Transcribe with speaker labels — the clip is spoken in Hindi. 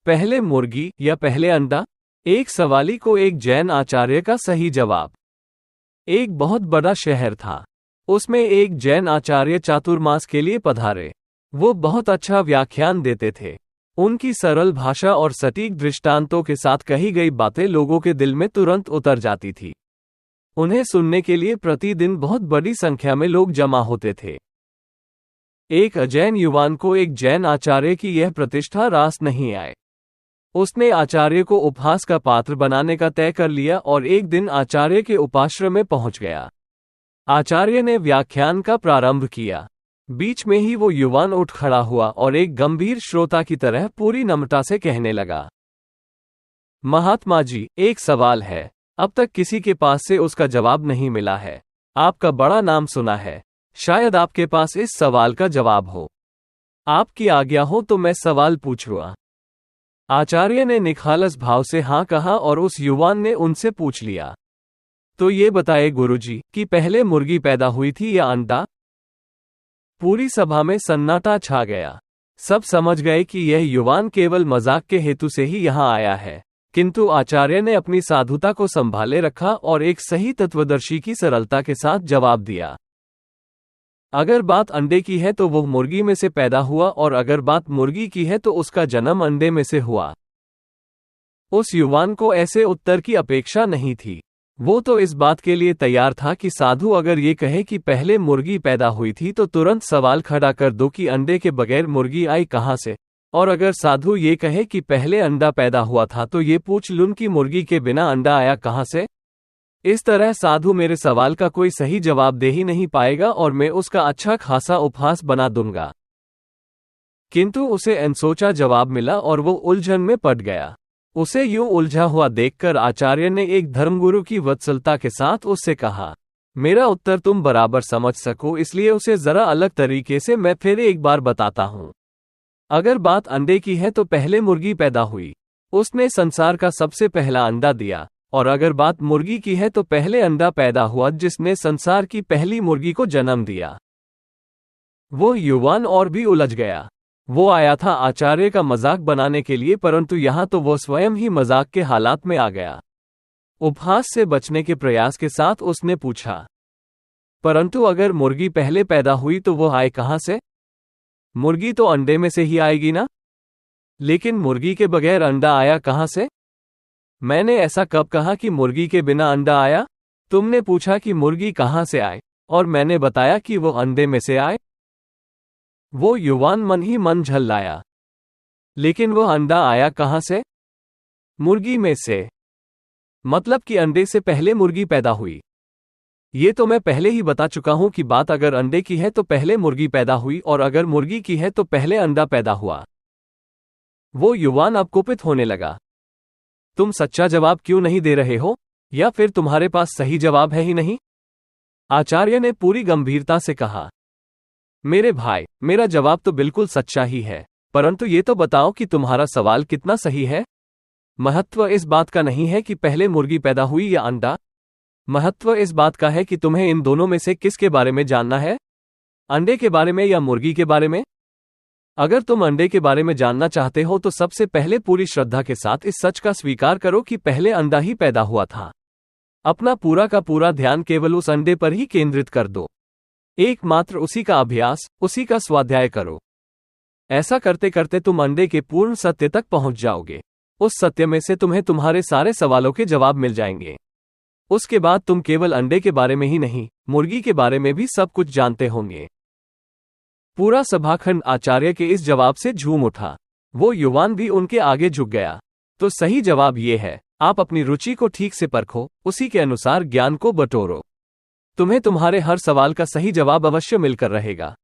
Speaker 1: पहले मुर्गी या पहले अंडा? एक सवाली को एक जैन आचार्य का सही जवाब। एक बहुत बड़ा शहर था। उसमें एक जैन आचार्य चातुर्मास के लिए पधारे। वो बहुत अच्छा व्याख्यान देते थे। उनकी सरल भाषा और सटीक दृष्टांतों के साथ कही गई बातें लोगों के दिल में तुरंत उतर जाती थी। उन्हें सुनने के लिए प्रतिदिन बहुत बड़ी संख्या में लोग जमा होते थे। एक अजैन युवान को एक जैन आचार्य की यह प्रतिष्ठा रास नहीं आए। उसने आचार्य को उपहास का पात्र बनाने का तय कर लिया और एक दिन आचार्य के उपाश्रम में पहुंच गया। आचार्य ने व्याख्यान का प्रारंभ किया। बीच में ही वो युवान उठ खड़ा हुआ और एक गंभीर श्रोता की तरह पूरी नम्रता से कहने लगा, महात्मा जी, एक सवाल है। अब तक किसी के पास से उसका जवाब नहीं मिला है। आपका बड़ा नाम सुना है। शायद आपके पास इस सवाल का जवाब हो। आपकी आज्ञा हो तो मैं सवाल पूछूंगा। आचार्य ने निखालस भाव से हाँ कहा और उस युवान ने उनसे पूछ लिया, तो ये बताए गुरुजी कि पहले मुर्गी पैदा हुई थी या अंडा? पूरी सभा में सन्नाटा छा गया। सब समझ गए कि यह युवान केवल मजाक के हेतु से ही यहाँ आया है, किंतु आचार्य ने अपनी साधुता को संभाले रखा और एक सही तत्वदर्शी की सरलता के साथ जवाब दिया, अगर बात अंडे की है तो वो मुर्गी में से पैदा हुआ और अगर बात मुर्गी की है तो उसका जन्म अंडे में से हुआ। उस युवान को ऐसे उत्तर की अपेक्षा नहीं थी। वो तो इस बात के लिए तैयार था कि साधु अगर ये कहे कि पहले मुर्गी पैदा हुई थी तो तुरंत सवाल खड़ा कर दो कि अंडे के बगैर मुर्गी आई कहां से, और अगर साधु ये कहे कि पहले अंडा पैदा हुआ था तो ये पूछ लूं कि मुर्गी के बिना अंडा आया कहां से। इस तरह साधु मेरे सवाल का कोई सही जवाब दे ही नहीं पाएगा और मैं उसका अच्छा खासा उपहास बना दूंगा। किंतु उसे अनसोचा जवाब मिला और वो उलझन में पड़ गया। उसे यूं उलझा हुआ देखकर आचार्य ने एक धर्मगुरु की वत्सलता के साथ उससे कहा, मेरा उत्तर तुम बराबर समझ सको इसलिए उसे जरा अलग तरीके से मैं फिर एक बार बताता हूं। अगर बात अंडे की है तो पहले मुर्गी पैदा हुई। उसने संसार का सबसे पहला अंडा दिया। और अगर बात मुर्गी की है तो पहले अंडा पैदा हुआ जिसने संसार की पहली मुर्गी को जन्म दिया। वो युवान और भी उलझ गया। वो आया था आचार्य का मजाक बनाने के लिए, परंतु यहां तो वो स्वयं ही मजाक के हालात में आ गया। उपहास से बचने के प्रयास के साथ उसने पूछा, परंतु अगर मुर्गी पहले पैदा हुई तो वो आए कहां से? मुर्गी तो अंडे में से ही आएगी ना? लेकिन मुर्गी के बगैर अंडा आया कहां से? मैंने ऐसा कब कहा कि मुर्गी के बिना अंडा आया? तुमने पूछा कि मुर्गी कहां से आए और मैंने बताया कि वो अंडे में से आए। वो युवान मन ही मन झल्लाया। लेकिन वो अंडा आया कहां से? मुर्गी में से। मतलब कि अंडे से पहले मुर्गी पैदा हुई। ये तो मैं पहले ही बता चुका हूं कि बात अगर अंडे की है तो पहले मुर्गी पैदा हुई और अगर मुर्गी की है तो पहले अंडा पैदा हुआ। वो युवान अब कुपित होने लगा। तुम सच्चा जवाब क्यों नहीं दे रहे हो? या फिर तुम्हारे पास सही जवाब है ही नहीं? आचार्य ने पूरी गंभीरता से कहा, मेरे भाई, मेरा जवाब तो बिल्कुल सच्चा ही है, परंतु ये तो बताओ कि तुम्हारा सवाल कितना सही है। महत्व इस बात का नहीं है कि पहले मुर्गी पैदा हुई या अंडा। महत्व इस बात का है कि तुम्हें इन दोनों में से किसके बारे में जानना है, अंडे के बारे में या मुर्गी के बारे में। अगर तुम अंडे के बारे में जानना चाहते हो तो सबसे पहले पूरी श्रद्धा के साथ इस सच का स्वीकार करो कि पहले अंडा ही पैदा हुआ था। अपना पूरा का पूरा ध्यान केवल उस अंडे पर ही केंद्रित कर दो। एकमात्र उसी का अभ्यास, उसी का स्वाध्याय करो। ऐसा करते करते तुम अंडे के पूर्ण सत्य तक पहुंच जाओगे। उस सत्य में से तुम्हें तुम्हारे सारे सवालों के जवाब मिल जाएंगे। उसके बाद तुम केवल अंडे के बारे में ही नहीं, मुर्गी के बारे में भी सब कुछ जानते होंगे। पूरा सभाखंड आचार्य के इस जवाब से झूम उठा। वो युवान भी उनके आगे झुक गया। तो सही जवाब ये है, आप अपनी रुचि को ठीक से परखो, उसी के अनुसार ज्ञान को बटोरो। तुम्हें तुम्हारे हर सवाल का सही जवाब अवश्य मिलकर रहेगा।